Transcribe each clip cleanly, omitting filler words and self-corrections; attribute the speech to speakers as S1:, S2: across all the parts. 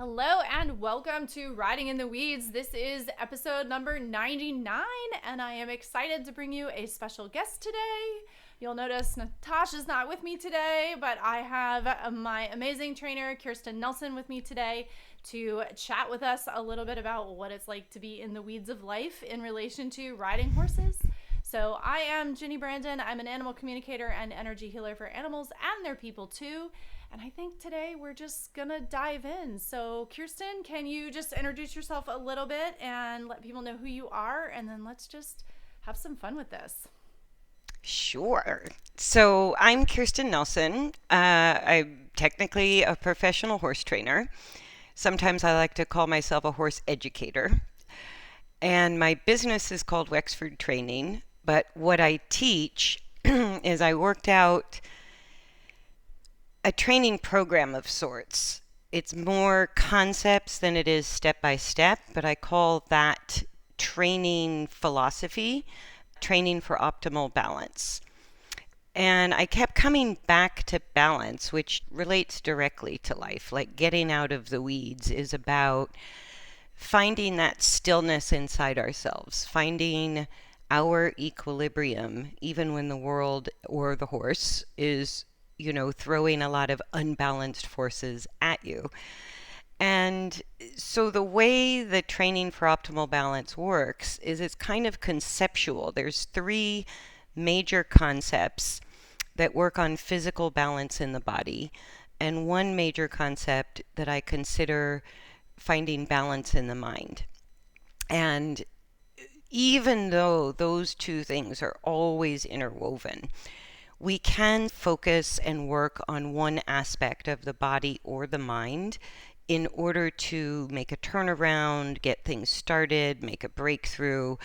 S1: Hello and welcome to Riding in the Weeds. This is episode number 99, and I am excited to bring you a special guest today. You'll notice Natasha's not with me today, but I have my amazing trainer, Kirsten Nelsen, with me today to chat with us a little bit about what it's like to be in the weeds of life in relation to riding horses. So I am Ginny Brandon. I'm an animal communicator and energy healer for animals and their people too. And I think today we're just going to dive in. So, Kirsten, can you just introduce yourself a little bit and let people know who you are? And then let's just have some fun with this.
S2: Sure. So I'm Kirsten Nelsen. I'm technically a professional horse trainer. Sometimes I like to call myself a horse educator. And my business is called Wexford Training. But what I teach is I worked out a training program of sorts. It's more concepts than it is step by step, but I call that training philosophy, training for optimal balance. And I kept coming back to balance, which relates directly to life. Like getting out of the weeds is about finding that stillness inside ourselves, finding our equilibrium, even when the world or the horse is throwing a lot of unbalanced forces at you. And so the way the training for optimal balance works is it's kind of conceptual. There's three major concepts that work on physical balance in the body, and one major concept that I consider finding balance in the mind. And even though those two things are always interwoven, we can focus and work on one aspect of the body or the mind in order to make a turnaround, get things started, make a breakthrough.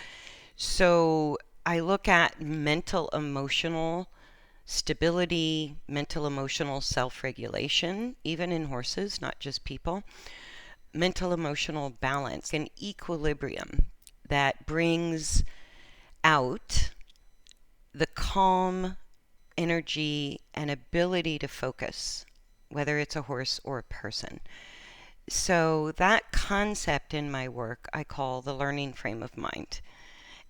S2: So I look at mental emotional stability, mental emotional self-regulation, even in horses, not just people, mental emotional balance, and equilibrium that brings out the calm energy and ability to focus, whether it's a horse or a person. So that concept in my work I call the learning frame of mind.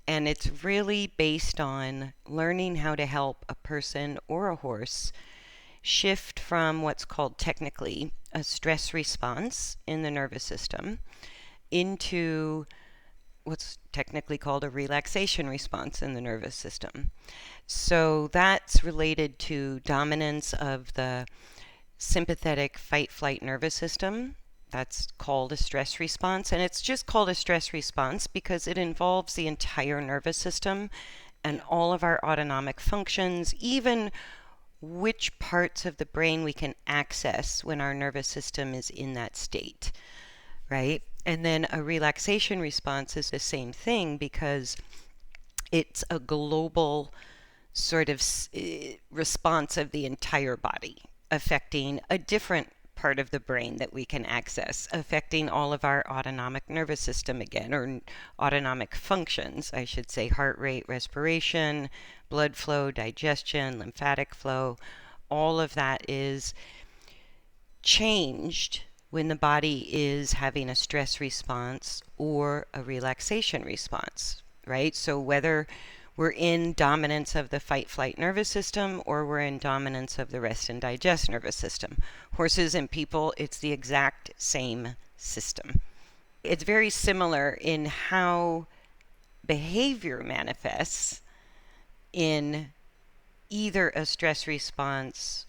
S2: And it's really based on learning how to help a person or a horse shift from what's called technically a stress response in the nervous system into what's technically called a relaxation response in the nervous system. So that's related to dominance of the sympathetic fight-flight nervous system. That's called a stress response, and it's just called a stress response because it involves the entire nervous system and all of our autonomic functions, even which parts of the brain we can access when our nervous system is in that state, right? And then a relaxation response is the same thing because it's a global sort of response of the entire body, affecting a different part of the brain that we can access, affecting all of our autonomic nervous system again, or autonomic functions, I should say, heart rate, respiration, blood flow, digestion, lymphatic flow. All of that is changed when the body is having a stress response or a relaxation response, right? So whether we're in dominance of the fight-flight nervous system or we're in dominance of the rest and digest nervous system. Horses and people, it's the exact same system. It's very similar in how behavior manifests in either a stress response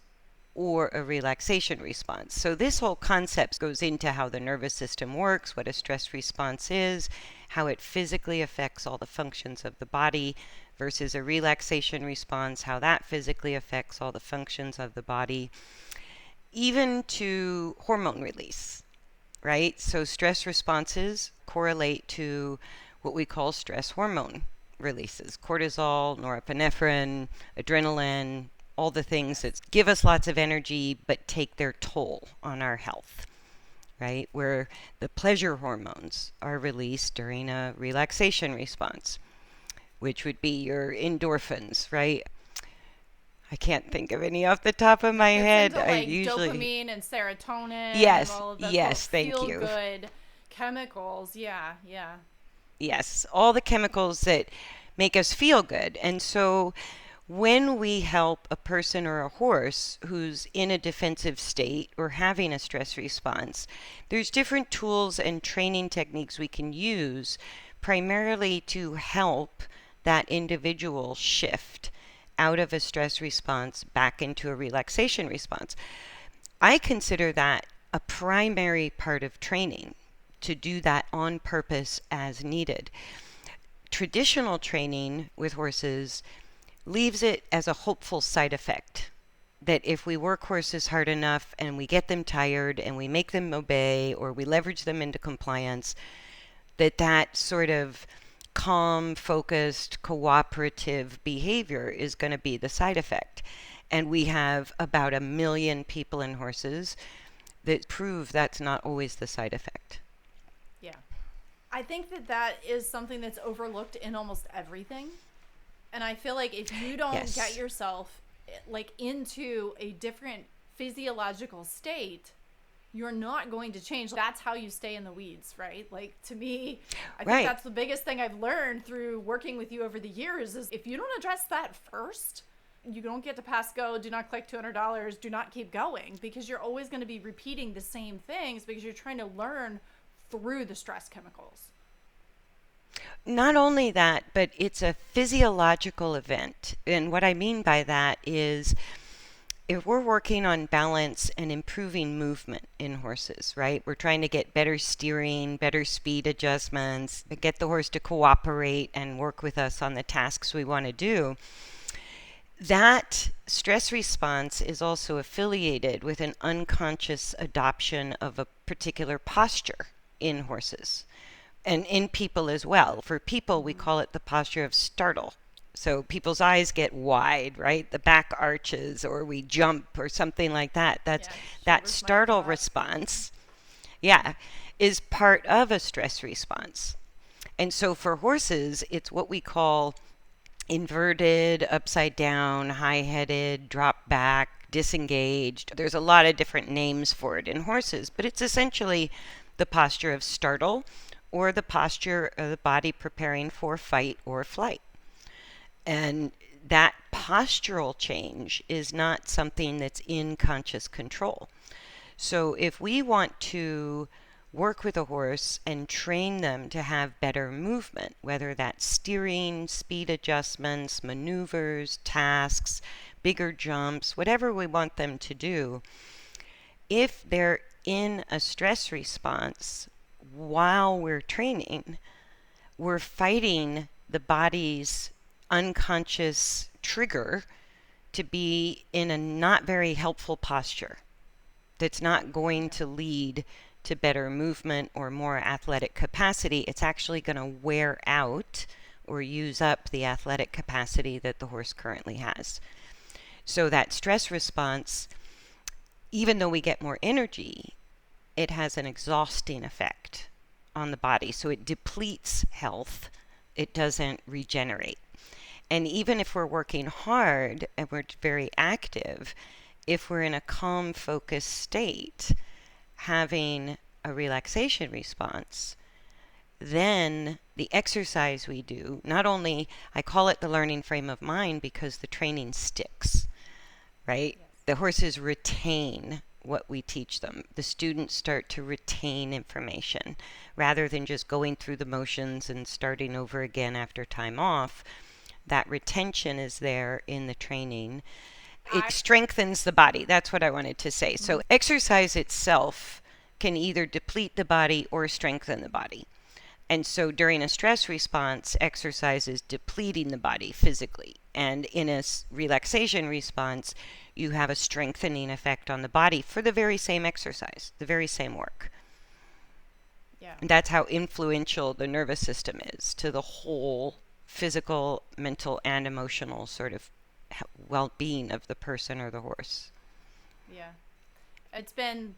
S2: or a relaxation response. So this whole concept goes into how the nervous system works, what a stress response is, how it physically affects all the functions of the body versus a relaxation response, how that physically affects all the functions of the body, even to hormone release, right? So stress responses correlate to what we call stress hormone releases, cortisol, norepinephrine, adrenaline, all the things that give us lots of energy but take their toll on our health, right? Where the pleasure hormones are released during a relaxation response, which would be your endorphins, right? I can't think of any off the top of my
S1: Gets
S2: head.
S1: into
S2: I
S1: like
S2: usually,
S1: dopamine and serotonin and
S2: yes,
S1: all of those little
S2: yes, thank
S1: feel
S2: you.
S1: good chemicals. Yeah, yeah.
S2: Yes, all the chemicals that make us feel good. And so when we help a person or a horse who's in a defensive state or having a stress response, there's different tools and training techniques we can use primarily to help that individual shift out of a stress response back into a relaxation response. I consider that a primary part of training to do that on purpose as needed. Traditional training with horses leaves it as a hopeful side effect that if we work horses hard enough and we get them tired and we make them obey or we leverage them into compliance, that sort of calm, focused, cooperative behavior is going to be the side effect. And we have about 1 million people in horses that prove that's not always the side effect.
S1: Yeah. I think that is something that's overlooked in almost everything. And I feel like if you don't
S2: Yes.
S1: get yourself like into a different physiological state, you're not going to change. That's how you stay in the weeds, right? Like to me, I think
S2: Right.
S1: that's the biggest thing I've learned through working with you over the years is if you don't address that first, you don't get to pass go, do not collect $200, do not keep going because you're always going to be repeating the same things because you're trying to learn through the stress chemicals.
S2: Not only that, but it's a physiological event. And what I mean by that is if we're working on balance and improving movement in horses, right? We're trying to get better steering, better speed adjustments, get the horse to cooperate and work with us on the tasks we want to do. That stress response is also affiliated with an unconscious adoption of a particular posture in horses and in people as well. For people, we call it the posture of startle. So people's eyes get wide, right? The back arches, or we jump, or something like that. That's that
S1: Shoulders might
S2: startle
S1: drop.
S2: response. Yeah, is part of a stress response. And so for horses, it's what we call inverted, upside down, high headed, drop back, disengaged. There's a lot of different names for it in horses, but it's essentially the posture of startle or the posture of the body preparing for fight or flight. And that postural change is not something that's in conscious control. So if we want to work with a horse and train them to have better movement, whether that's steering, speed adjustments, maneuvers, tasks, bigger jumps, whatever we want them to do, if they're in a stress response while we're training, we're fighting the body's unconscious trigger to be in a not very helpful posture that's not going to lead to better movement or more athletic capacity. It's actually going to wear out or use up the athletic capacity that the horse currently has. So that stress response, even though we get more energy, it has an exhausting effect on the body. So it depletes health. It doesn't regenerate. And even if we're working hard and we're very active, if we're in a calm, focused state, having a relaxation response, then the exercise we do, not only, I call it the learning frame of mind because the training sticks, right?
S1: Yes.
S2: The horses retain what we teach them. The students start to retain information rather than just going through the motions and starting over again after time off. That retention is there in the training. It strengthens the body. That's what I wanted to say. So exercise itself can either deplete the body or strengthen the body. And so during a stress response, exercise is depleting the body physically. And in a relaxation response, you have a strengthening effect on the body for the very same exercise, the very same work.
S1: Yeah.
S2: And that's how influential the nervous system is to the whole physical, mental, and emotional sort of well-being of the person or the horse.
S1: Yeah. It's been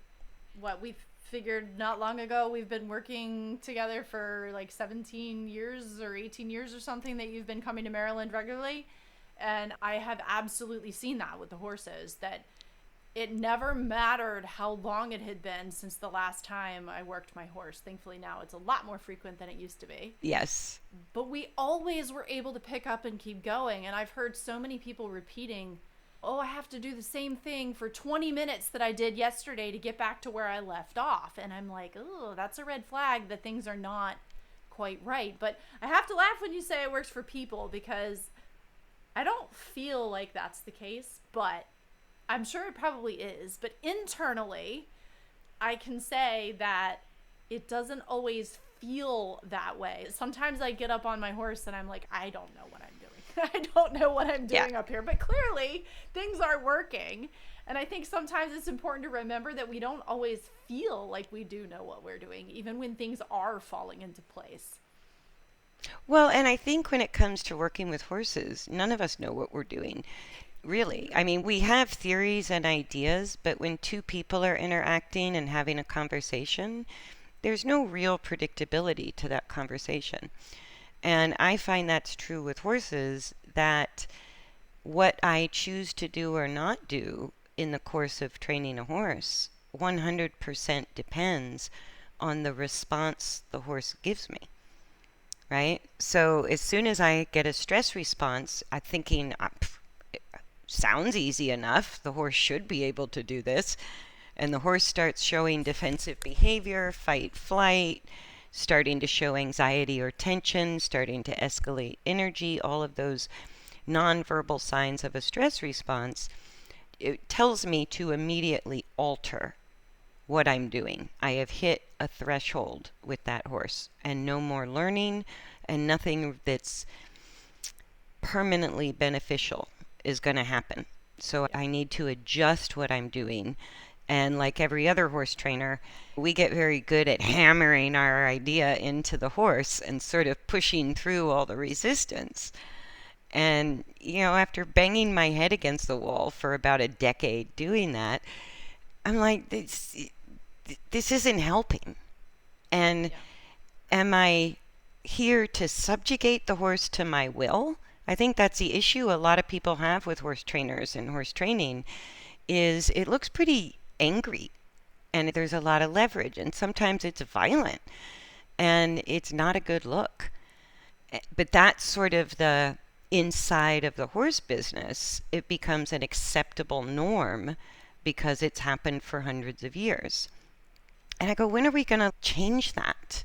S1: what we've figured not long ago. We've been working together for like 17 years or 18 years or something that you've been coming to Maryland regularly. And I have absolutely seen that with the horses, that it never mattered how long it had been since the last time I worked my horse. Thankfully now it's a lot more frequent than it used to be.
S2: Yes.
S1: But we always were able to pick up and keep going. And I've heard so many people repeating, oh, I have to do the same thing for 20 minutes that I did yesterday to get back to where I left off. And I'm like, oh, that's a red flag that things are not quite right. But I have to laugh when you say it works for people, because I don't feel like that's the case, but I'm sure it probably is. But internally, I can say that it doesn't always feel that way. Sometimes I get up on my horse and I'm like, I don't know what I'm doing. I don't know what I'm doing up here. But clearly, things are working. And I think sometimes it's important to remember that we don't always feel like we do know what we're doing, even when things are falling into place.
S2: Well, and I think when it comes to working with horses, none of us know what we're doing. Really. I mean, we have theories and ideas, but when two people are interacting and having a conversation, there's no real predictability to that conversation. And I find that's true with horses, that what I choose to do or not do in the course of training a horse 100% depends on the response the horse gives me. Right? So as soon as I get a stress response, I'm thinking, sounds easy enough. The horse should be able to do this. And the horse starts showing defensive behavior, fight, flight, starting to show anxiety or tension, starting to escalate energy, all of those nonverbal signs of a stress response. It tells me to immediately alter what I'm doing. I have hit a threshold with that horse, and no more learning, and nothing that's permanently beneficial is going to happen. So I need to adjust what I'm doing. And like every other horse trainer, we get very good at hammering our idea into the horse and sort of pushing through all the resistance. And, after banging my head against the wall for about a decade doing that, I'm like, this isn't helping. And am I here to subjugate the horse to my will? I think that's the issue a lot of people have with horse trainers and horse training, is it looks pretty angry and there's a lot of leverage, and sometimes it's violent, and it's not a good look. But that's sort of the inside of the horse business. It becomes an acceptable norm because it's happened for hundreds of years. And I go, when are we going to change that?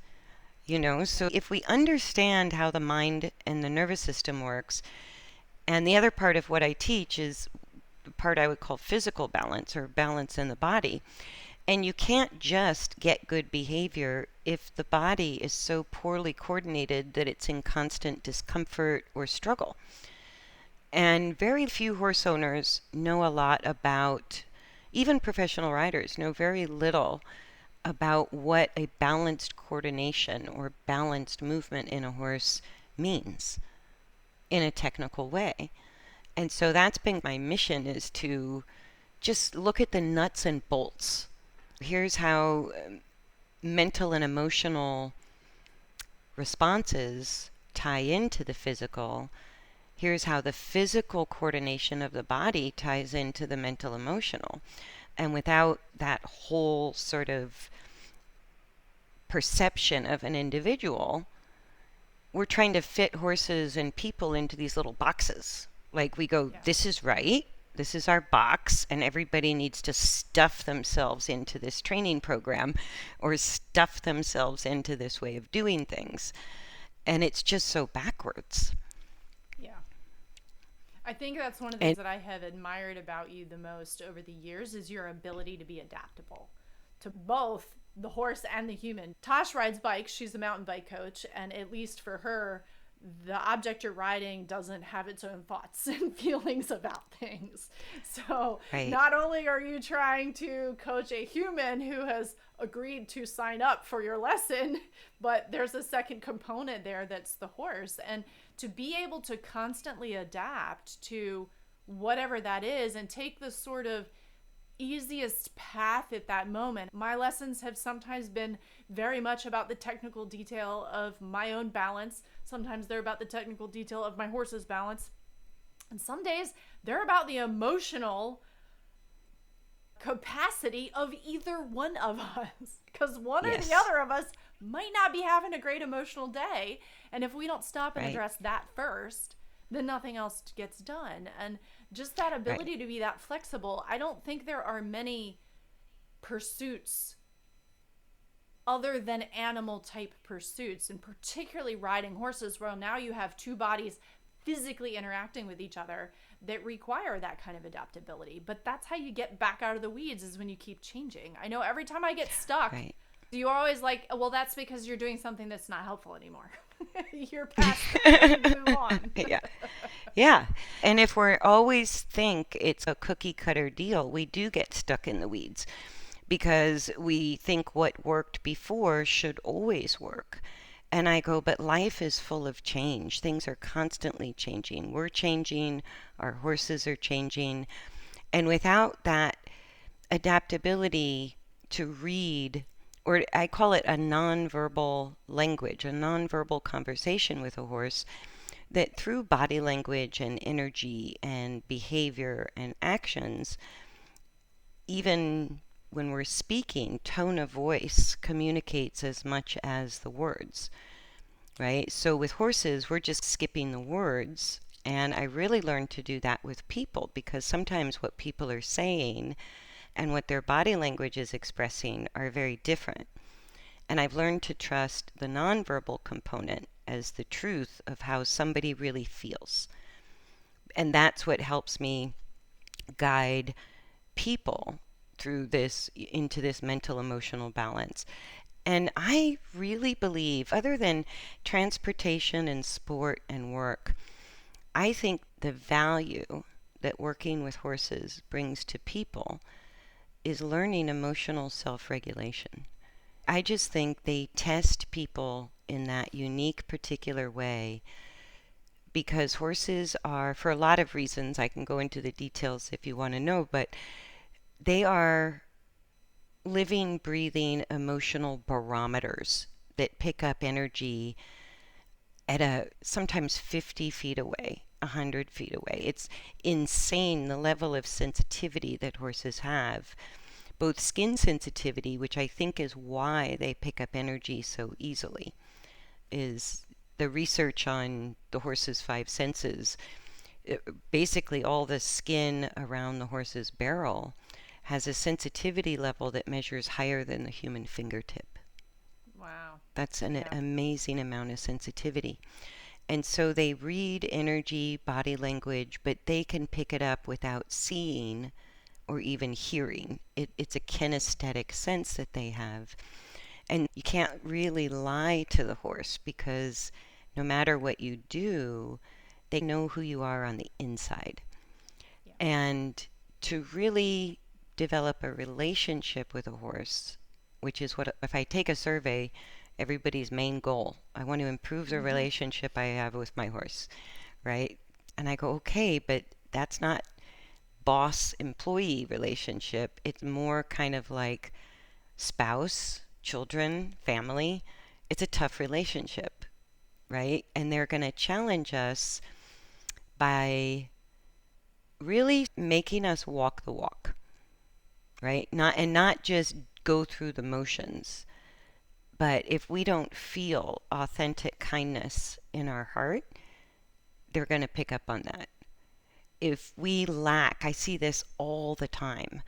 S2: So if we understand how the mind and the nervous system works, and the other part of what I teach is the part I would call physical balance, or balance in the body. And you can't just get good behavior if the body is so poorly coordinated that it's in constant discomfort or struggle. And very few horse owners know a lot about, even professional riders know very little about what a balanced coordination or balanced movement in a horse means in a technical way. And so that's been my mission, is to just look at the nuts and bolts. Here's how mental and emotional responses tie into the physical. Here's how the physical coordination of the body ties into the mental emotional. And without that whole sort of perception of an individual, we're trying to fit horses and people into these little boxes. Like we go, this is right, this is our box, and everybody needs to stuff themselves into this training program or stuff themselves into this way of doing things. And it's just so backwards.
S1: Yeah. I think that's one of the things that I have admired about you the most over the years, is your ability to be adaptable to both the horse and the human. Tosh rides bikes. She's a mountain bike coach, and at least for her, the object you're riding doesn't have its own thoughts and feelings about things. So not only are you trying to coach a human who has agreed to sign up for your lesson, but there's a second component there that's the horse. And to be able to constantly adapt to whatever that is and take the sort of easiest path at that moment. My lessons have sometimes been very much about the technical detail of my own balance. Sometimes they're about the technical detail of my horse's balance. And some days they're about the emotional capacity of either one of us, because one or the
S2: Yes.
S1: other of us might not be having a great emotional day. And if we don't stop and
S2: Right.
S1: address that first, then nothing else gets done. And just that
S2: Right.
S1: ability to be that flexible, I don't think there are many pursuits other than animal type pursuits, and particularly riding horses, where now you have two bodies physically interacting with each other, that require that kind of adaptability. But that's how you get back out of the weeds, is when you keep changing. I know every time I get stuck,
S2: Right.
S1: you're always like, well, that's because you're doing something that's not helpful anymore. You're past that. You move on.
S2: Yeah. Yeah. And if we're always think it's a cookie cutter deal, we do get stuck in the weeds because we think what worked before should always work. And I go, but life is full of change. Things are constantly changing. We're changing, our horses are changing. And without that adaptability to read, or I call it a nonverbal language, a nonverbal conversation with a horse, that through body language and energy and behavior and actions, even when we're speaking, tone of voice communicates as much as the words, right? So with horses, we're just skipping the words. And I really learned to do that with people, because sometimes what people are saying and what their body language is expressing are very different. And I've learned to trust the nonverbal component as the truth of how somebody really feels. And that's what helps me guide people through this, into this mental emotional balance. And I really believe, other than transportation and sport and work, I think the value that working with horses brings to people is learning emotional self-regulation. I just think they test people in that unique particular way, because horses are, for a lot of reasons, I can go into the details if you want to know, but they are living, breathing emotional barometers that pick up energy at a sometimes 50 feet away, 100 feet away. It's insane the level of sensitivity that horses have. Both skin sensitivity, which I think is why they pick up energy so easily, is the research on the horse's five senses. Basically, all the skin around the horse's barrel has a sensitivity level that measures higher than the human fingertip.
S1: Wow.
S2: That's an
S1: Yeah.
S2: amazing amount of sensitivity. And so they read energy, body language, but they can pick it up without seeing or even hearing. It's a kinesthetic sense that they have. And you can't really lie to the horse, because no matter what you do, they know who you are on the inside.
S1: Yeah.
S2: And to really develop a relationship with a horse, which is what, if I take a survey, everybody's main goal, I want to improve the relationship I have with my horse, right? And I go, okay, but that's not boss employee relationship. It's more kind of like spouse, children, family. It's a tough relationship, right? And they're going to challenge us by really making us walk the walk, right? Not just go through the motions. But if we don't feel authentic kindness in our heart, they're going to pick up on that. If we lack, I see this all the time,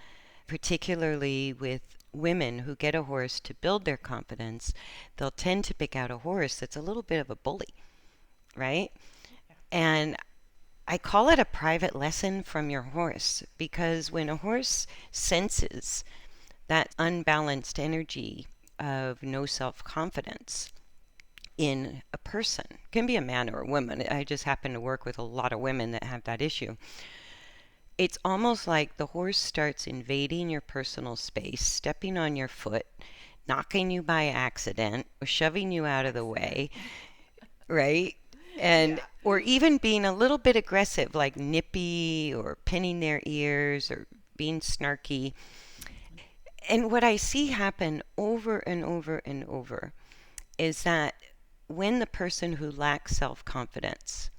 S2: particularly with women who get a horse to build their confidence, they'll tend to pick out a horse that's a little bit of a bully, right?
S1: Yeah.
S2: And I call it a private lesson from your horse, because when a horse senses that unbalanced energy of no self-confidence in a person, it can be a man or a woman. I just happen to work with a lot of women that have that issue. It's almost like the horse starts invading your personal space, stepping on your foot, knocking you by accident, or shoving you out of the way, right? And
S1: Yeah.
S2: or even being a little bit aggressive, like nippy or pinning their ears or being snarky. And what I see happen over and over and over is that when the person who lacks self-confidence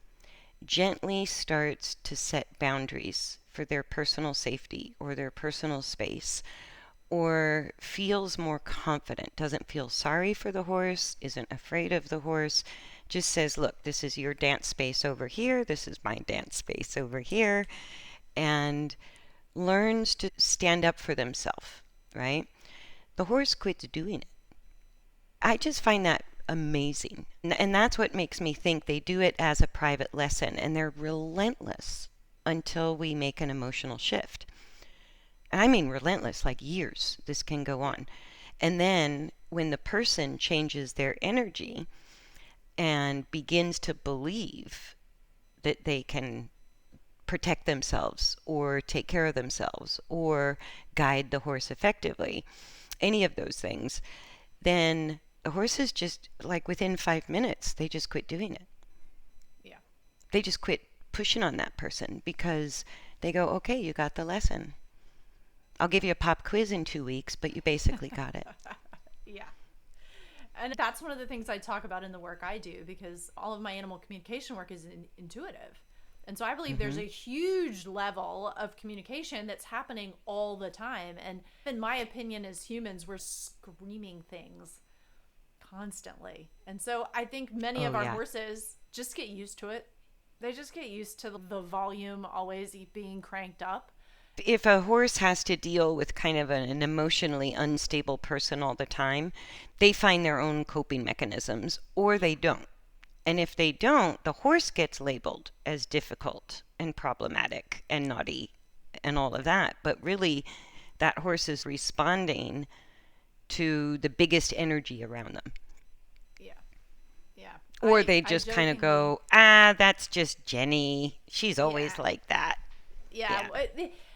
S2: gently starts to set boundaries for their personal safety or their personal space, or feels more confident, doesn't feel sorry for the horse, isn't afraid of the horse, just says, look, this is your dance space over here, this is my dance space over here, and learns to stand up for themselves, right? The horse quits doing it. I just find that amazing. And that's what makes me think they do it as a private lesson, and they're relentless until we make an emotional shift. And I mean relentless, like years this can go on. And then when the person changes their energy and begins to believe that they can protect themselves or take care of themselves or guide the horse effectively, any of those things, then the horses just, like within 5 minutes, they just quit doing it.
S1: Yeah.
S2: They just quit pushing on that person because they go, okay, you got the lesson. I'll give you a pop quiz in 2 weeks, but you basically got it.
S1: Yeah. And that's one of the things I talk about in the work I do, because all of my animal communication work is intuitive. And so I believe there's a huge level of communication that's happening all the time. And in my opinion, as humans, we're screaming things constantly. And so I think many of our horses just get used to it. They just get used to the volume always being cranked up.
S2: If a horse has to deal with kind of an emotionally unstable person all the time, they find their own coping mechanisms, or they don't. And if they don't, the horse gets labeled as difficult and problematic and naughty and all of that. But really, that horse is responding to the biggest energy around them.
S1: Yeah. Yeah.
S2: Or they just kind of go, that's just Jenny. She's always like that.
S1: Yeah.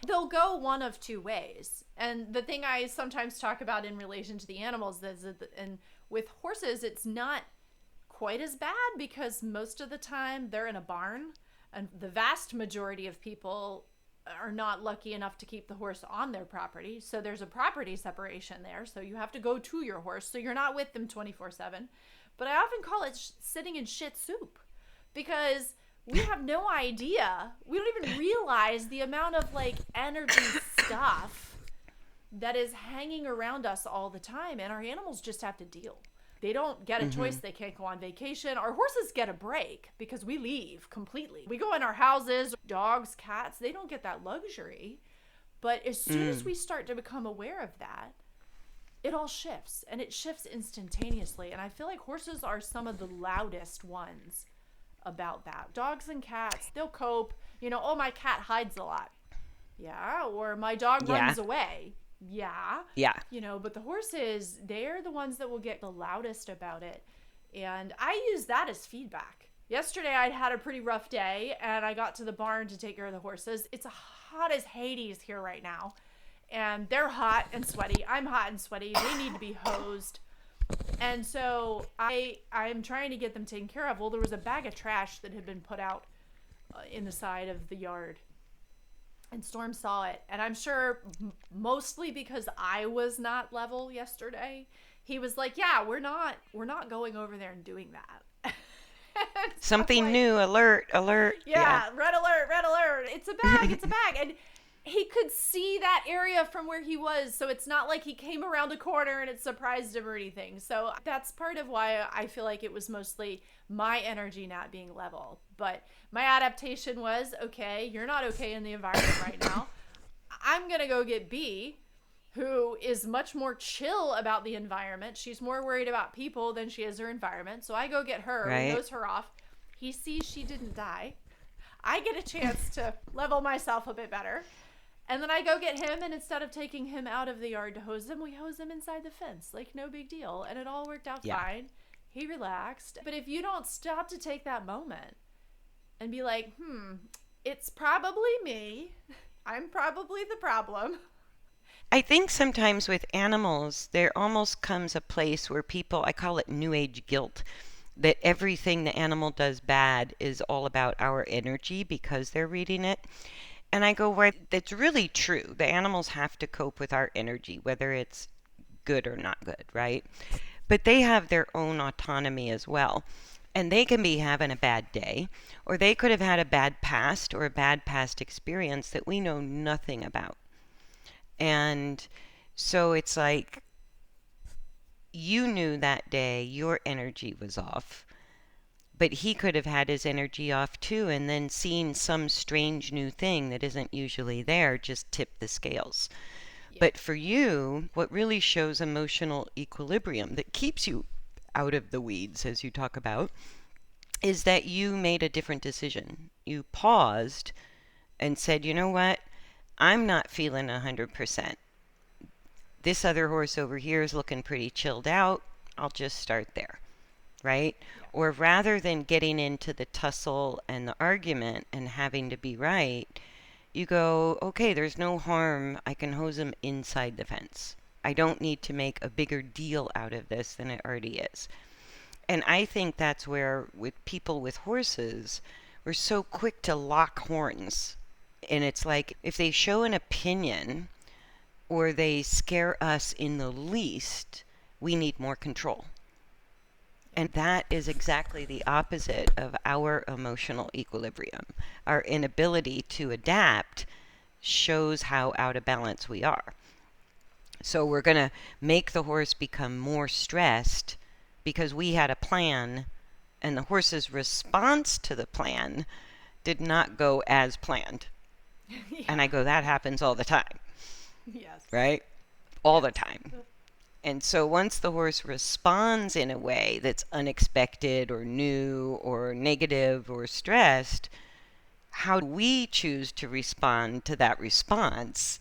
S1: They'll go one of two ways. And the thing I sometimes talk about in relation to the animals is that, and with horses, it's not quite as bad because most of the time they're in a barn, and the vast majority of people are not lucky enough to keep the horse on their property. So there's a property separation there. So you have to go to your horse. So you're not with them 24/7. But I often call it sitting in shit soup, because we have no idea. We don't even realize the amount of like energy stuff that is hanging around us all the time. And our animals just have to deal. They don't get a choice. They can't go on vacation. Our horses get a break because we leave completely. We go in our houses, dogs, cats, they don't get that luxury. But as soon as we start to become aware of that, it all shifts, and it shifts instantaneously. And I feel like horses are some of the loudest ones about that. Dogs and cats, they'll cope. Oh, my cat hides a lot. Yeah. Or my dog runs away. Yeah. But the horses, they're the ones that will get the loudest about it. And I use that as feedback. Yesterday, I'd had a pretty rough day, and I got to the barn to take care of the horses. It's hot as Hades here right now. And they're hot and sweaty. I'm hot and sweaty. They need to be hosed. And so I'm trying to get them taken care of. Well, there was a bag of trash that had been put out in the side of the yard. And Storm saw it. And I'm sure mostly because I was not level yesterday, he was like, yeah, we're not going over there and doing that.
S2: Something like, new, alert.
S1: Yeah, red alert. It's a bag. And he could see that area from where he was, so it's not like he came around a corner and it surprised him or anything. So that's part of why I feel like it was mostly my energy not being level. But my adaptation was, okay, you're not okay in the environment right now. I'm going to go get B, who is much more chill about the environment. She's more worried about people than she is her environment. So I go get her, right. Nose her off. He sees she didn't die. I get a chance to level myself a bit better. And then I go get him, and instead of taking him out of the yard to hose him, we hose him inside the fence. Like, no big deal. And it all worked out fine. He relaxed. But if you don't stop to take that moment and be like, it's probably me. I'm probably the problem.
S2: I think sometimes with animals, there almost comes a place where people, I call it new age guilt, that everything the animal does bad is all about our energy because they're reading it. And I go, well, that's really true. The animals have to cope with our energy, whether it's good or not good, right? But they have their own autonomy as well. And they can be having a bad day, or they could have had a bad past or a bad past experience that we know nothing about. And so it's like you knew that day your energy was off, but he could have had his energy off too, and then seen some strange new thing that isn't usually there just tip the scales.
S1: Yeah.
S2: But for you, what really shows emotional equilibrium that keeps you out of the weeds, as you talk about, is that you made a different decision. You paused and said, you know what? I'm not feeling 100%. This other horse over here is looking pretty chilled out. I'll just start there, right?
S1: Yeah.
S2: Or rather than getting into the tussle and the argument and having to be right, you go, okay, there's no harm. I can hose him inside the fence. I don't need to make a bigger deal out of this than it already is. And I think that's where, with people with horses, we're so quick to lock horns. And it's like if they show an opinion or they scare us in the least, we need more control. And that is exactly the opposite of our emotional equilibrium. Our inability to adapt shows how out of balance we are. So we're going to make the horse become more stressed because we had a plan, and the horse's response to the plan did not go as planned.
S1: Yeah.
S2: And I go, that happens all the time.
S1: Yes.
S2: Right? All the time. And so once the horse responds in a way that's unexpected or new or negative or stressed, how we choose to respond to that response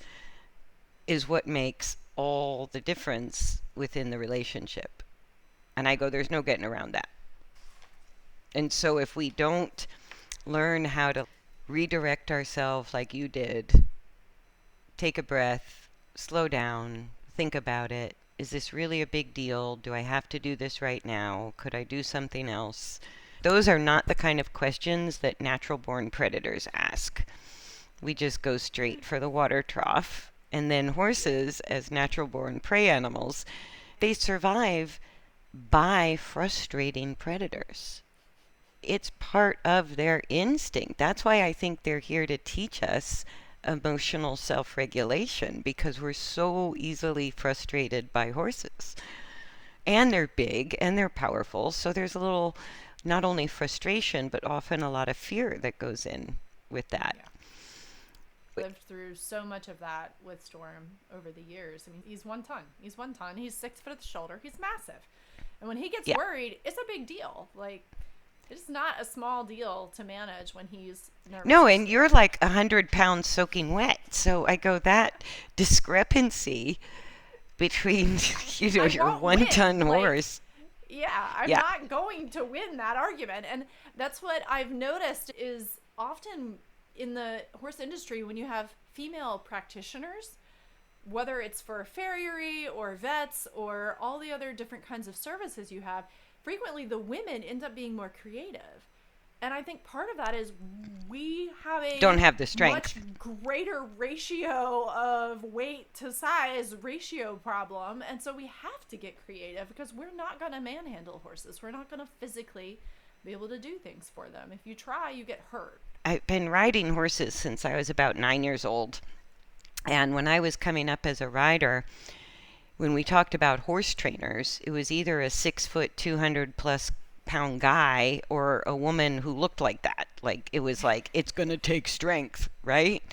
S2: is what makes all the difference within the relationship. And I go, there's no getting around that. And so if we don't learn how to redirect ourselves like you did, take a breath, slow down, think about it. Is this really a big deal? Do I have to do this right now? Could I do something else? Those are not the kind of questions that natural-born predators ask. We just go straight for the water trough. And then horses, as natural-born prey animals, they survive by frustrating predators. It's part of their instinct. That's why I think they're here to teach us emotional self-regulation, because we're so easily frustrated by horses. And they're big and they're powerful, so there's a little, not only frustration, but often a lot of fear that goes in with that.
S1: Yeah. Lived through so much of that with Storm over the years. I mean, he's 1 ton. He's 1 ton. He's 6 foot at the shoulder. He's massive. And when he gets worried, it's a big deal. Like, it's not a small deal to manage when he's nervous.
S2: No, and you're like 100 pounds soaking wet. So I go, that discrepancy between, your 1 ton horse.
S1: I'm not going to win that argument. And that's what I've noticed is often in the horse industry, when you have female practitioners, whether it's for farriery or vets or all the other different kinds of services you have, frequently the women end up being more creative. And I think part of that is we have
S2: don't have the strength.
S1: Much greater ratio of weight to size ratio problem. And so we have to get creative because we're not going to manhandle horses. We're not going to physically be able to do things for them. If you try, you get hurt.
S2: I've been riding horses since I was about 9 years old. And when I was coming up as a rider, when we talked about horse trainers, it was either a 6 foot, 200 plus pound guy or a woman who looked like that. Like, it was like, it's going to take strength, right?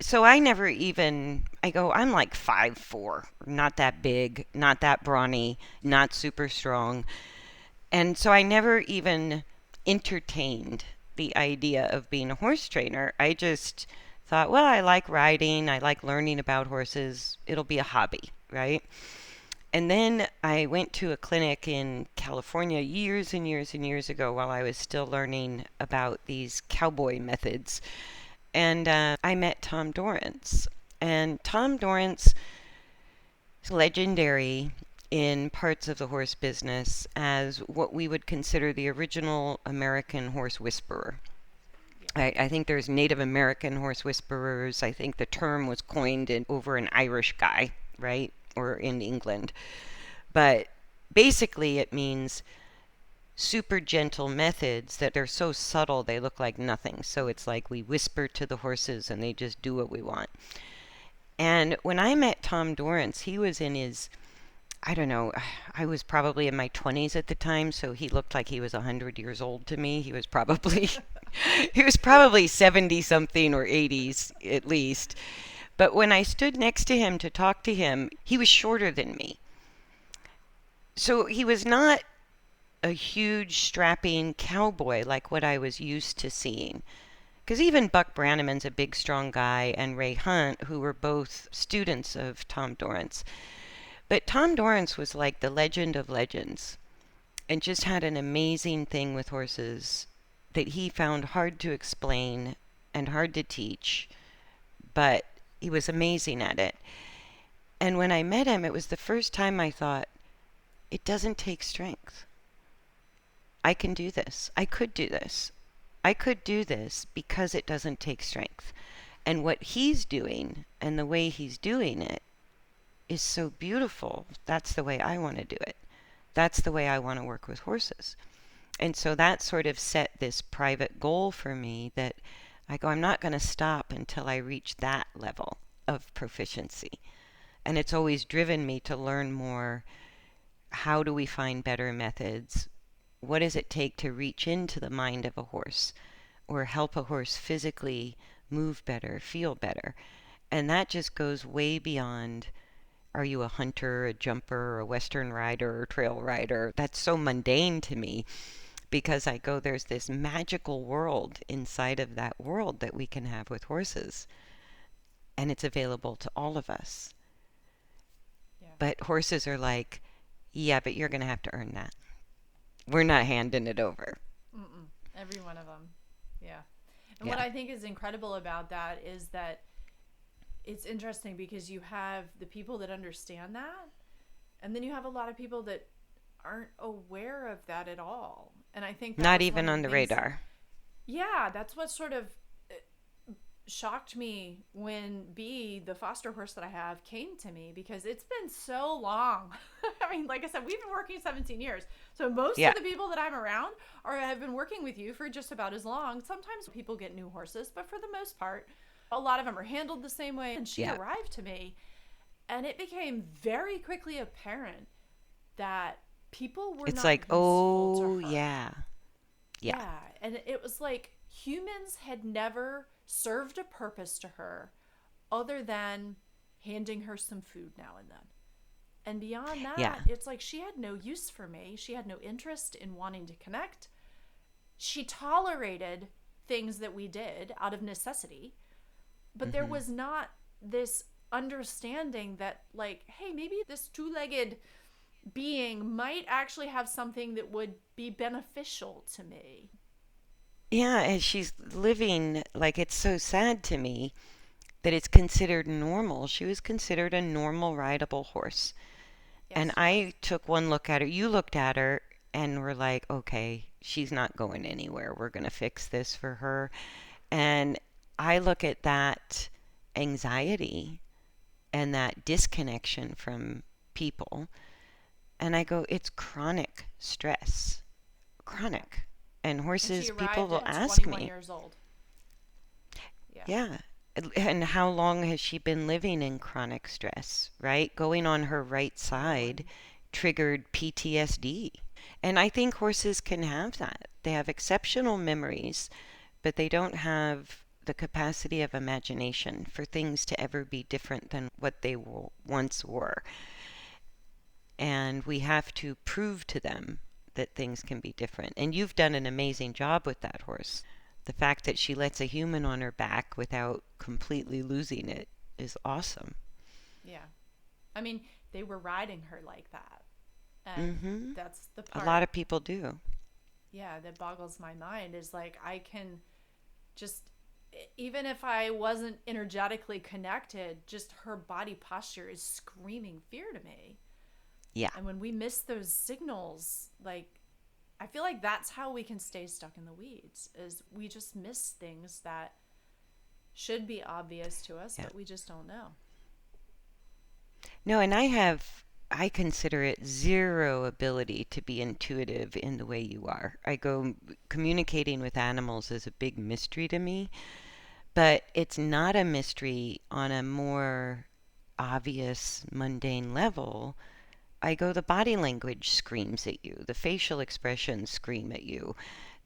S2: So I never even, I go, I'm like 5'4", not that big, not that brawny, not super strong. And so I never even entertained the idea of being a horse trainer. I just thought, well, I like riding, I like learning about horses, it'll be a hobby, right? And then I went to a clinic in California years and years and years ago while I was still learning about these cowboy methods. And I met Tom Dorrance. And Tom Dorrance is legendary in parts of the horse business as what we would consider the original American horse whisperer. I think there's Native American horse whisperers. I think the term was coined over an Irish guy, right? Or in England. But basically it means super gentle methods that are so subtle they look like nothing. So it's like we whisper to the horses and they just do what we want. And when I met Tom Dorrance, he was in his, I don't know, I was probably in my 20s at the time, so he looked like he was 100 years old to me. He was probably he was probably 70 something or 80s at least. But when I stood next to him to talk to him, he was shorter than me. So he was not a huge strapping cowboy like what I was used to seeing. Because even Buck Brannaman's a big, strong guy, and Ray Hunt, who were both students of Tom Dorrance. But Tom Dorrance was like the legend of legends and just had an amazing thing with horses that he found hard to explain and hard to teach, but he was amazing at it. And when I met him, it was the first time I thought, it doesn't take strength. I can do this. I could do this. I could do this because it doesn't take strength. And what he's doing and the way he's doing it is so beautiful. That's the way I want to do it. That's the way I want to work with horses. And so that sort of set this private goal for me that I go, I'm not going to stop until I reach that level of proficiency. And it's always driven me to learn more. How do we find better methods? What does it take to reach into the mind of a horse or help a horse physically move better, feel better? And that just goes way beyond, are you a hunter, a jumper, a Western rider, or trail rider? That's so mundane to me because I go, there's this magical world inside of that world that we can have with horses. And it's available to all of us.
S1: Yeah.
S2: But horses are like, yeah, but you're going to have to earn that. We're not handing it over.
S1: Mm-mm. Every one of them. Yeah. And
S2: Yeah.
S1: what I think is incredible about that is that it's interesting because you have the people that understand that, and then you have a lot of people that aren't aware of that at all. And I think
S2: not even on the radar.
S1: Yeah, that's what sort of shocked me when B, the foster horse that I have, came to me, because it's been so long. I mean, like I said, we've been working 17 years. So most of the people that I'm around have been working with you for just about as long. Sometimes people get new horses, but for the most part, a lot of them are handled the same way. And she arrived to me, and it became very quickly apparent that people were
S2: it's
S1: not
S2: like,
S1: useful
S2: oh,
S1: to her.
S2: Yeah.
S1: And it was like humans had never served a purpose to her other than handing her some food now and then. And beyond that, it's like she had no use for me. She had no interest in wanting to connect. She tolerated things that we did out of necessity, but there was not this understanding that, like, hey, maybe this two-legged being might actually have something that would be beneficial to me.
S2: Yeah, and she's living, like, it's so sad to me that it's considered normal. She was considered a normal rideable horse.
S1: Yes,
S2: and I took one look at her. You looked at her and were like, okay, she's not going anywhere. We're going to fix this for her. And I look at that anxiety and that disconnection from people, and I go, it's chronic stress. Chronic. And horses, people will ask me.
S1: 21 years old.
S2: Yeah. And how long has she been living in chronic stress, right? Going on her right side triggered PTSD. And I think horses can have that. They have exceptional memories, but they don't have the capacity of imagination for things to ever be different than what they once were. And we have to prove to them that things can be different. And you've done an amazing job with that horse. The fact that she lets a human on her back without completely losing it is awesome.
S1: Yeah. I mean, they were riding her like that. And that's the part.
S2: A lot of people do.
S1: Yeah, that boggles my mind is like, I can just, even if I wasn't energetically connected, just her body posture is screaming fear to me.
S2: Yeah.
S1: And when we miss those signals, like, I feel like that's how we can stay stuck in the weeds, is we just miss things that should be obvious to us, but we just don't know.
S2: No, and I have I consider it zero ability to be intuitive in the way you are. Communicating with animals is a big mystery to me, but it's not a mystery on a more obvious, mundane level. The body language screams at you, the facial expressions scream at you,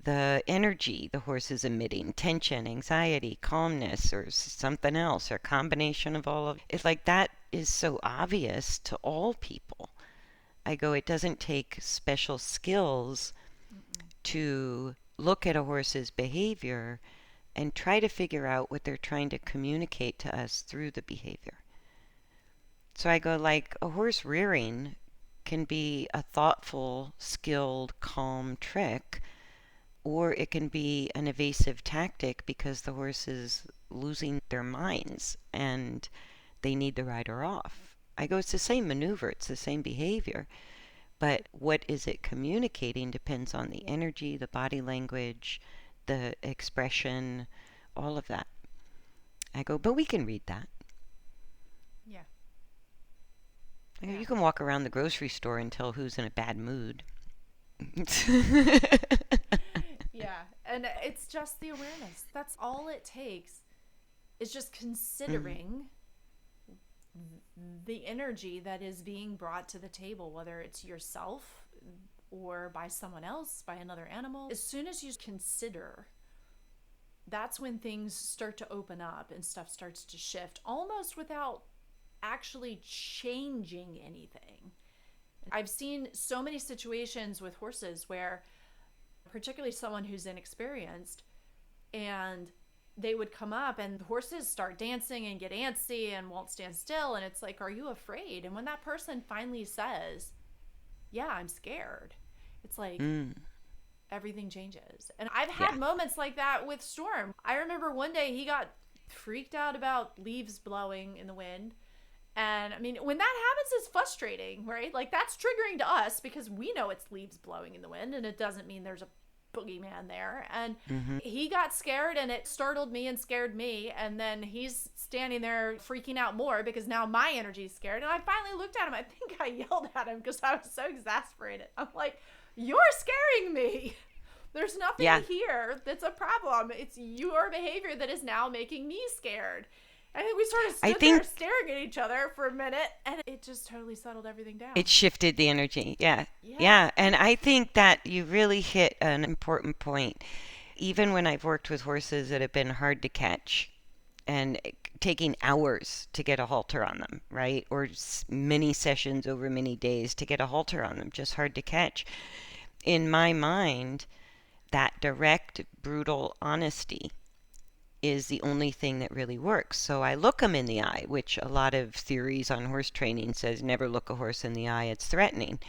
S2: the energy the horse is emitting, tension, anxiety, calmness, or something else, or a combination of all of it. Like that is so obvious to all people. It doesn't take special skills to look at a horse's behavior and try to figure out what they're trying to communicate to us through the behavior. So like a horse rearing can be a thoughtful, skilled, calm trick, or it can be an evasive tactic because the horse is losing their minds and they need the rider off. It's the same maneuver, it's the same behavior, but what is it communicating depends on the energy, the body language, the expression, all of that. But we can read that.
S1: Yeah.
S2: You can walk around the grocery store and tell who's in a bad mood.
S1: Yeah, and it's just the awareness. That's all it takes, is just considering the energy that is being brought to the table, whether it's yourself or by someone else, by another animal. As soon as you consider, that's when things start to open up and stuff starts to shift, almost without actually changing anything. I've seen so many situations with horses where, particularly someone who's inexperienced, and they would come up and the horses start dancing and get antsy and won't stand still, and it's like, are you afraid? And when that person finally says, yeah, I'm scared, it's like everything changes. And I've had moments like that with Storm. I remember one day he got freaked out about leaves blowing in the wind. And I mean, when that happens, it's frustrating, right? Like, that's triggering to us because we know it's leaves blowing in the wind, and it doesn't mean there's a boogeyman there. And he got scared, and it startled me and scared me. And then he's standing there freaking out more because now my energy is scared. And I finally looked at him. I think I yelled at him because I was so exasperated. I'm like, you're scaring me. There's nothing here that's a problem. It's your behavior that is now making me scared. I think we sort of stood there staring at each other for a minute, and it just totally settled everything down.
S2: It shifted the energy. Yeah. And I think that you really hit an important point. Even when I've worked with horses that have been hard to catch and taking hours to get a halter on them, right? Or many sessions over many days to get a halter on them, just hard to catch. In my mind, that direct, brutal honesty is the only thing that really works. So I look them in the eye, which a lot of theories on horse training says never look a horse in the eye, it's threatening.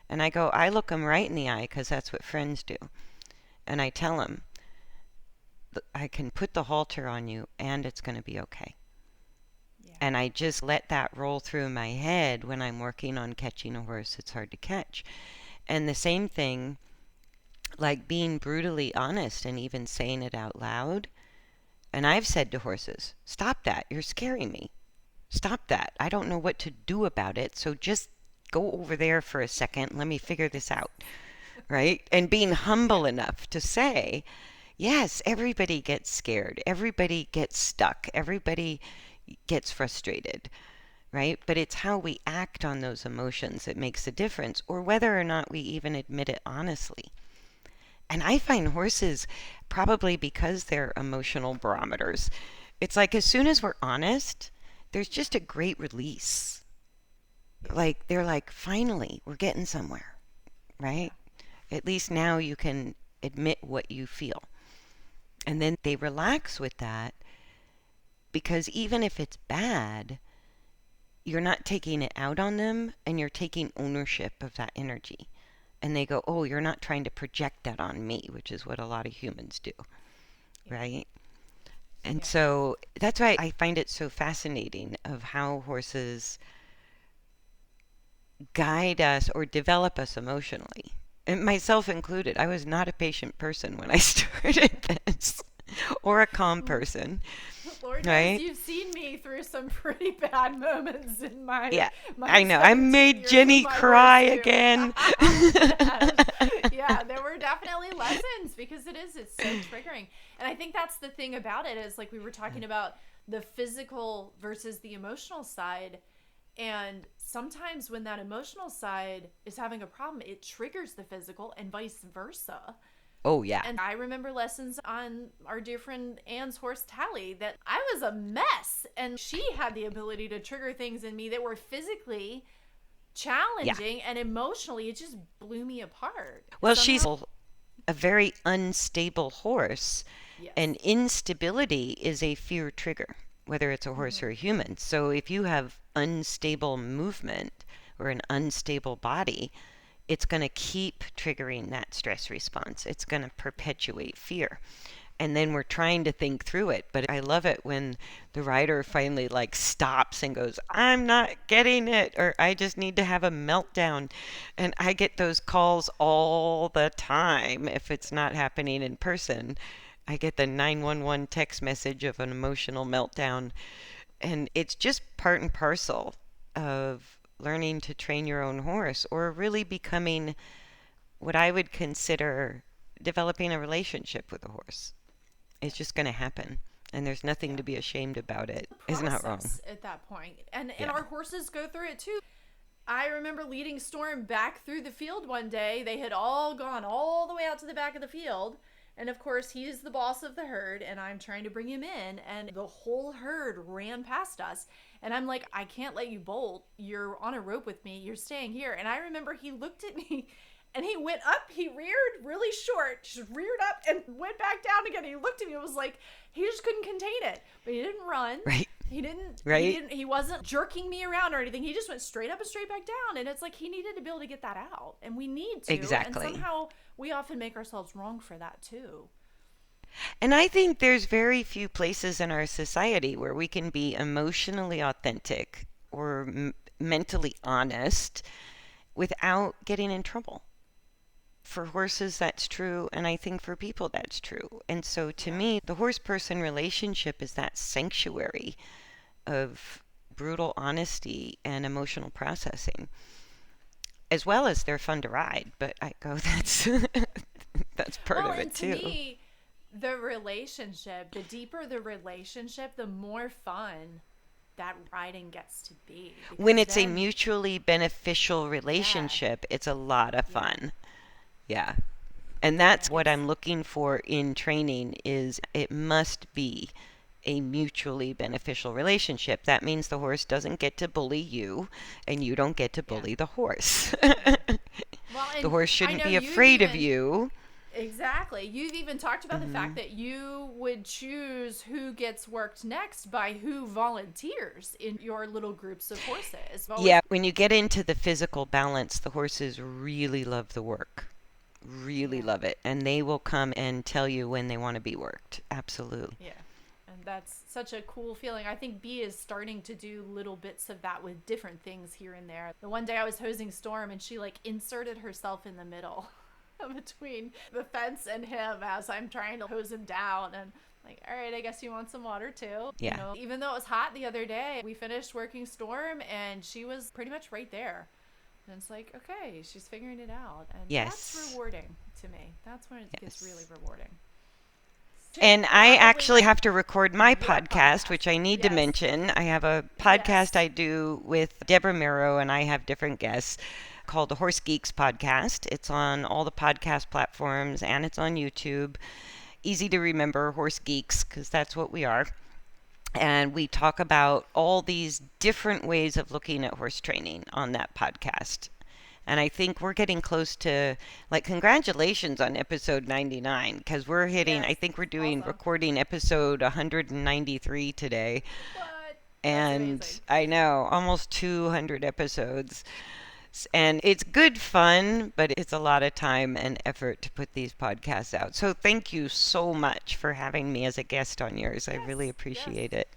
S2: And I look them right in the eye because that's what friends do. And I tell them, I can put the halter on you and it's going to be okay. Yeah. And I just let that roll through my head when I'm working on catching a horse that's hard to catch. And the same thing, like being brutally honest and even saying it out loud. And I've said to horses, stop that, you're scaring me. Stop that, I don't know what to do about it, so just go over there for a second, let me figure this out, right? And being humble enough to say, yes, everybody gets scared, everybody gets stuck, everybody gets frustrated, right? But it's how we act on those emotions that makes the difference, or whether or not we even admit it honestly. And I find horses, probably because they're emotional barometers, it's like as soon as we're honest, there's just a great release. Like, they're like, finally, we're getting somewhere, right? At least now you can admit what you feel. And then they relax with that because even if it's bad, you're not taking it out on them and you're taking ownership of that energy. And they go, oh, you're not trying to project that on me, which is what a lot of humans do, right? And so that's why I find it so fascinating of how horses guide us or develop us emotionally. And myself included. I was not a patient person when I started this. or a calm person,
S1: Lord knows
S2: right?
S1: you've seen me through some pretty bad moments in
S2: Yeah,
S1: my
S2: I know. I
S1: 17
S2: made
S1: years
S2: Ginny
S1: with my
S2: cry
S1: horse too.
S2: again.
S1: Yes. Yeah, there were definitely lessons because it's so triggering. And I think that's the thing about it is like we were talking about the physical versus the emotional side. And sometimes when that emotional side is having a problem, it triggers the physical and vice versa.
S2: Oh, yeah.
S1: And I remember lessons on our dear friend Anne's horse Tally that I was a mess. And she had the ability to trigger things in me that were physically challenging and emotionally it just blew me apart.
S2: Well, she's a very unstable horse,
S1: Yes.
S2: and instability is a fear trigger, whether it's a horse or a human. So if you have unstable movement or an unstable body, it's going to keep triggering that stress response. It's going to perpetuate fear. And then we're trying to think through it. But I love it when the rider finally like stops and goes, I'm not getting it, or I just need to have a meltdown. And I get those calls all the time. If it's not happening in person, I get the 911 text message of an emotional meltdown. And it's just part and parcel of learning to train your own horse, or really becoming what I would consider developing a relationship with a horse. It's just going to happen, and there's nothing to be ashamed about it. Isn't that wrong?
S1: At that point. And our horses go through it too. I remember leading Storm back through the field one day. They had all gone all the way out to the back of the field. And of course, he's the boss of the herd, and I'm trying to bring him in, and the whole herd ran past us. And I'm like, I can't let you bolt. You're on a rope with me. You're staying here. And I remember he looked at me, and he went up. He reared really short, just reared up and went back down again. He looked at me. It was like he just couldn't contain it. But he didn't run.
S2: Right.
S1: He didn't.
S2: Right.
S1: He wasn't jerking me around or anything. He just went straight up and straight back down. And it's like he needed to be able to get that out, and we need to.
S2: Exactly.
S1: And somehow we often make ourselves wrong for that too.
S2: And I think there's very few places in our society where we can be emotionally authentic or mentally honest without getting in trouble. For horses, that's true, and I think for people, that's true. And so to me, the horse-person relationship is that sanctuary of brutal honesty and emotional processing, as well as they're fun to ride. But I go, that's part of it too.
S1: To me, the relationship, the deeper the relationship, the more fun that riding gets to be.
S2: When it's a mutually beneficial relationship, it's a lot of fun. Yeah. And that's what I'm looking for in training is it must be a mutually beneficial relationship. That means the horse doesn't get to bully you and you don't get to bully the horse. The horse shouldn't be afraid of you.
S1: Exactly. You've even talked about the fact that you would choose who gets worked next by who volunteers in your little groups of horses.
S2: Yeah, when you get into the physical balance, the horses really love the work. Really love it. And they will come and tell you when they want to be worked. Absolutely.
S1: Yeah. And that's such a cool feeling. I think B is starting to do little bits of that with different things here and there. The one day I was hosing Storm and she like inserted herself in the middle between the fence and him as I'm trying to hose him down, and like, all right, I guess you want some water too.
S2: Yeah.
S1: You know, even though it was hot the other day, we finished working Storm and she was pretty much right there. And it's like, okay, she's figuring it out. And that's rewarding to me. That's when it gets really rewarding.
S2: And I actually have to record my podcast, which I need to mention. I have a podcast I do with Deborah Miro, and I have different guests, called the Horse Geeks podcast. It's on all the podcast platforms, and it's on YouTube. Easy to remember, Horse Geeks, because that's what we are. And we talk about all these different ways of looking at horse training on that podcast. And I think we're getting close to, like, congratulations on episode 99, because we're hitting, I think we're doing recording episode 193 today.
S1: What?
S2: And I know, almost 200 episodes. And it's good fun, but it's a lot of time and effort to put these podcasts out. So thank you so much for having me as a guest on yours. I really appreciate it.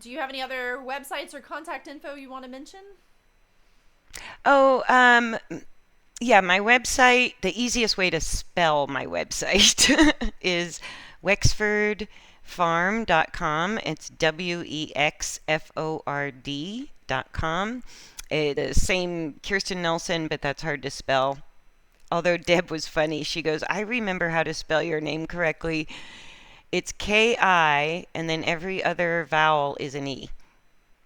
S1: Do you have any other websites or contact info you want to mention?
S2: Oh, yeah, my website, the easiest way to spell my website is wexfordfarm.com. It's WEXFORD.com. It is same Kirsten Nelsen, but that's hard to spell. Although Deb was funny, she goes, I remember how to spell your name correctly. It's K-I, and then every other vowel is an E.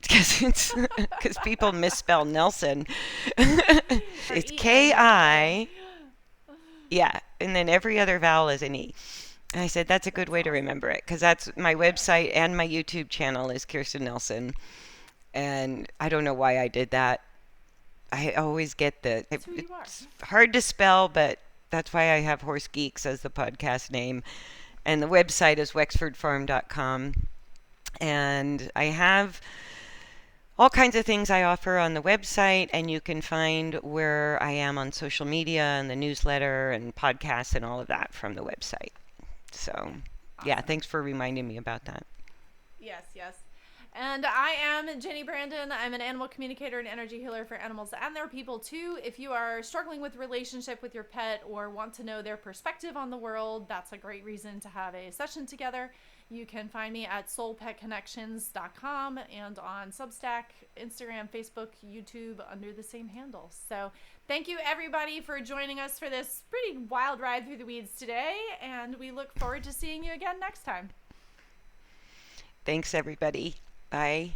S2: Because people misspell Nelson. It's K-I. Yeah, and then every other vowel is an E. And I said, that's a good way to remember it, because that's my website and my YouTube channel is Kirsten Nelsen. And I don't know why I did that. I always get that. It's hard to spell, but that's why I have Horse Geeks as the podcast name. And the website is wexfordfarm.com. And I have all kinds of things I offer on the website, and you can find where I am on social media and the newsletter and podcasts and all of that from the website. So, yeah, thanks for reminding me about that.
S1: Yes, yes. And I am Ginny Brandon. I'm an animal communicator and energy healer for animals and their people too. If you are struggling with relationship with your pet or want to know their perspective on the world, that's a great reason to have a session together. You can find me at soulpetconnections.com and on Substack, Instagram, Facebook, YouTube under the same handle. So thank you everybody for joining us for this pretty wild ride through the weeds today, and we look forward to seeing you again next time.
S2: Thanks everybody. Bye.